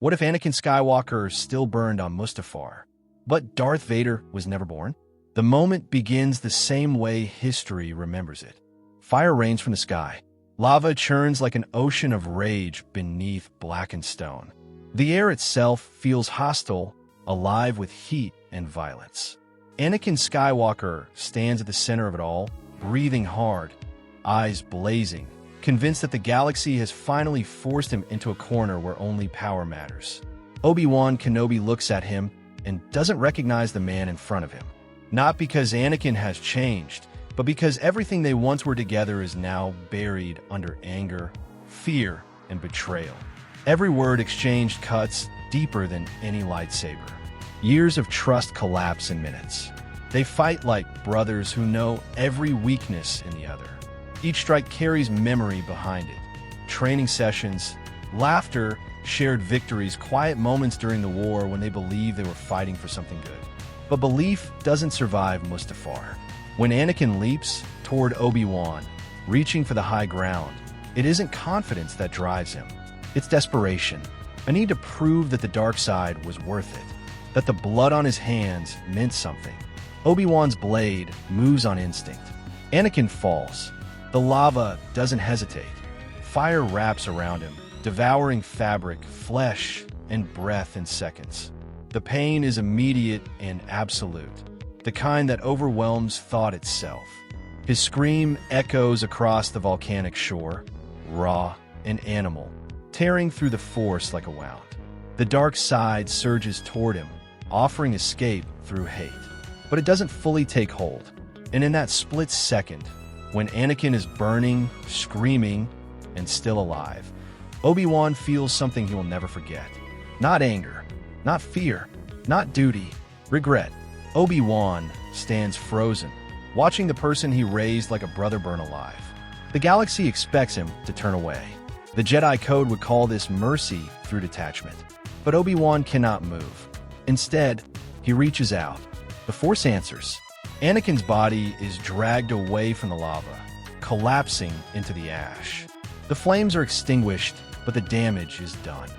What if Anakin Skywalker still burned on Mustafar, but Darth Vader was never born? The moment begins the same way history remembers it. Fire rains from the sky. Lava churns like an ocean of rage beneath blackened stone. The air itself feels hostile, alive with heat and violence. Anakin Skywalker stands at the center of it all, breathing hard, eyes blazing, convinced that the galaxy has finally forced him into a corner where only power matters. Obi-Wan Kenobi looks at him and doesn't recognize the man in front of him. Not because Anakin has changed, but because everything they once were together is now buried under anger, fear, and betrayal. Every word exchanged cuts deeper than any lightsaber. Years of trust collapse in minutes. They fight like brothers who know every weakness in the other. Each strike carries memory behind it. Training sessions, laughter, shared victories, quiet moments during the war when they believed they were fighting for something good. But belief doesn't survive Mustafar. When Anakin leaps toward Obi-Wan, reaching for the high ground, it isn't confidence that drives him. It's desperation. A need to prove that the dark side was worth it, that the blood on his hands meant something. Obi-Wan's blade moves on instinct. Anakin falls. The lava doesn't hesitate. Fire wraps around him, devouring fabric, flesh, and breath in seconds. The pain is immediate and absolute, the kind that overwhelms thought itself. His scream echoes across the volcanic shore, raw and animal, tearing through the force like a wound. The dark side surges toward him, offering escape through hate. But it doesn't fully take hold. And in that split second, when Anakin is burning, screaming, and still alive, Obi-Wan feels something he will never forget. Not anger, not fear, not duty, regret. Obi-Wan stands frozen, watching the person he raised like a brother burn alive. The galaxy expects him to turn away. The Jedi Code would call this mercy through detachment. But Obi-Wan cannot move. Instead, he reaches out. The Force answers. Anakin's body is dragged away from the lava, collapsing into the ash. The flames are extinguished, but the damage is done.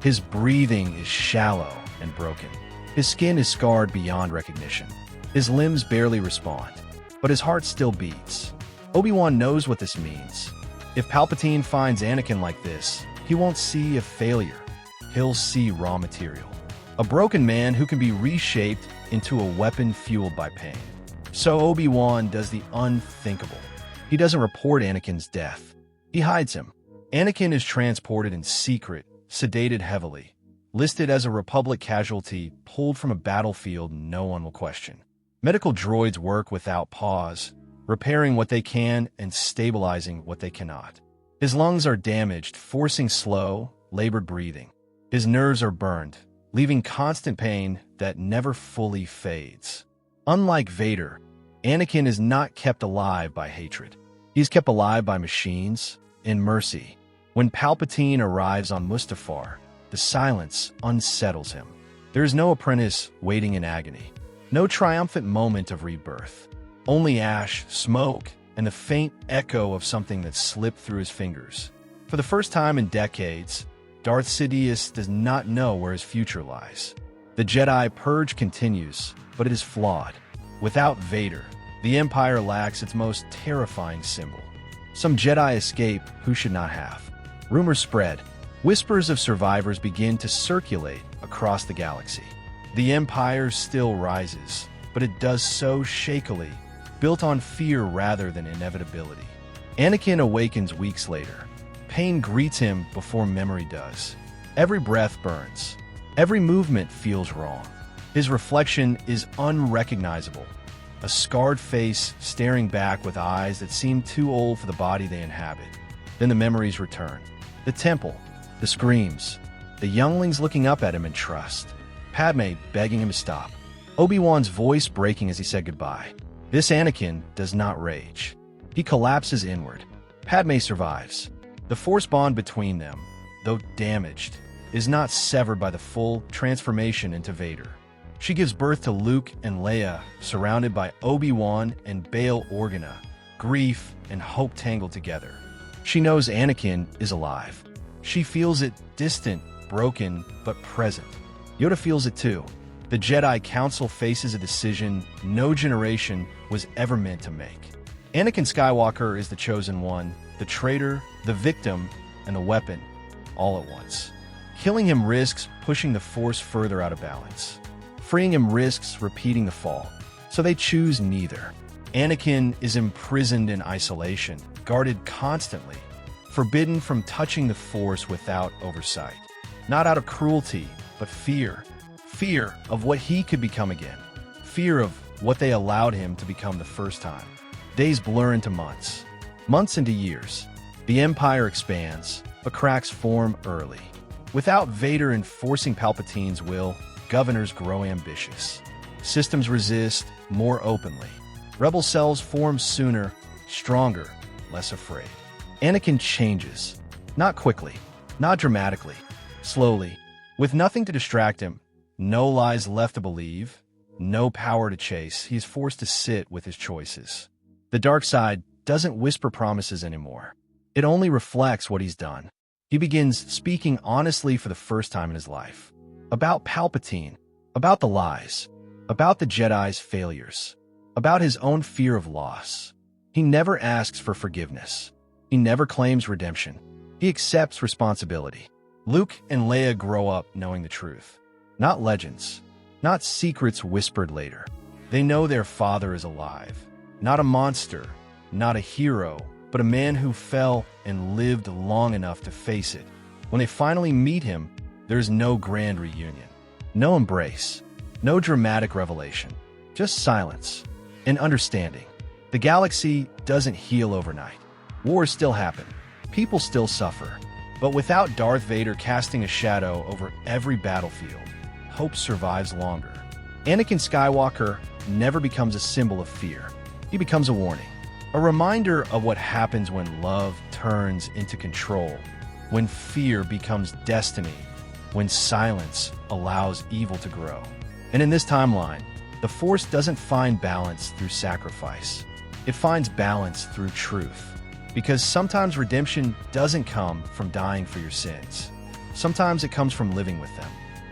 His breathing is shallow and broken. His skin is scarred beyond recognition. His limbs barely respond, but his heart still beats. Obi-Wan knows what this means. If Palpatine finds Anakin like this, he won't see a failure. He'll see raw material. A broken man who can be reshaped into a weapon fueled by pain. So Obi-Wan does the unthinkable. He doesn't report Anakin's death. He hides him. Anakin is transported in secret, sedated heavily, listed as a Republic casualty pulled from a battlefield no one will question. Medical droids work without pause, repairing what they can and stabilizing what they cannot. His lungs are damaged, forcing slow, labored breathing. His nerves are burned, leaving constant pain that never fully fades. Unlike Vader, Anakin is not kept alive by hatred. He's kept alive by machines and mercy. When Palpatine arrives on Mustafar, the silence unsettles him. There is no apprentice waiting in agony, no triumphant moment of rebirth. Only ash, smoke, and the faint echo of something that slipped through his fingers. For the first time in decades, Darth Sidious does not know where his future lies. The Jedi purge continues, but it is flawed. Without Vader, the Empire lacks its most terrifying symbol. Some Jedi escape who should not have. Rumors spread. Whispers of survivors begin to circulate across the galaxy. The Empire still rises, but it does so shakily, built on fear rather than inevitability. Anakin awakens weeks later. Pain greets him before memory does. Every breath burns. Every movement feels wrong. His reflection is unrecognizable. A scarred face staring back with eyes that seem too old for the body they inhabit. Then the memories return. The temple, the screams, the younglings looking up at him in trust. Padmé begging him to stop. Obi-Wan's voice breaking as he said goodbye. This Anakin does not rage. He collapses inward. Padmé survives. The Force bond between them, though damaged, is not severed by the full transformation into Vader. She gives birth to Luke and Leia, surrounded by Obi-Wan and Bail Organa, grief and hope tangled together. She knows Anakin is alive. She feels it distant broken but present. Yoda feels it too. The Jedi Council faces a decision no generation was ever meant to make. Anakin Skywalker is the chosen one, the traitor, the victim, and the weapon, all at once. Killing him risks pushing the Force further out of balance. Freeing him risks repeating the fall. So they choose neither. Anakin is imprisoned in isolation, guarded constantly, forbidden from touching the Force without oversight. Not out of cruelty, but fear. Fear of what he could become again. Fear of what they allowed him to become the first time. Days blur into months. Months into years. The Empire expands, but cracks form early. Without Vader enforcing Palpatine's will, governors grow ambitious. Systems resist more openly. Rebel cells form sooner, stronger, less afraid. Anakin changes. Not quickly, not dramatically, slowly. With nothing to distract him, no lies left to believe, no power to chase, he is forced to sit with his choices. The dark side doesn't whisper promises anymore. It only reflects what he's done. He begins speaking honestly for the first time in his life. About Palpatine, about the lies, about the Jedi's failures, about his own fear of loss. He never asks for forgiveness. He never claims redemption. He accepts responsibility. Luke and Leia grow up knowing the truth. Not legends, not secrets whispered later. They know their father is alive. Not a monster, not a hero, but a man who fell and lived long enough to face it. When they finally meet him, there's no grand reunion, no embrace, no dramatic revelation, just silence and understanding. The galaxy doesn't heal overnight. Wars still happen. People still suffer. But without Darth Vader casting a shadow over every battlefield, hope survives longer. Anakin Skywalker never becomes a symbol of fear. He becomes a warning. A reminder of what happens when love turns into control, when fear becomes destiny, when silence allows evil to grow. And in this timeline, the Force doesn't find balance through sacrifice. It finds balance through truth. Because sometimes redemption doesn't come from dying for your sins. Sometimes it comes from living with them.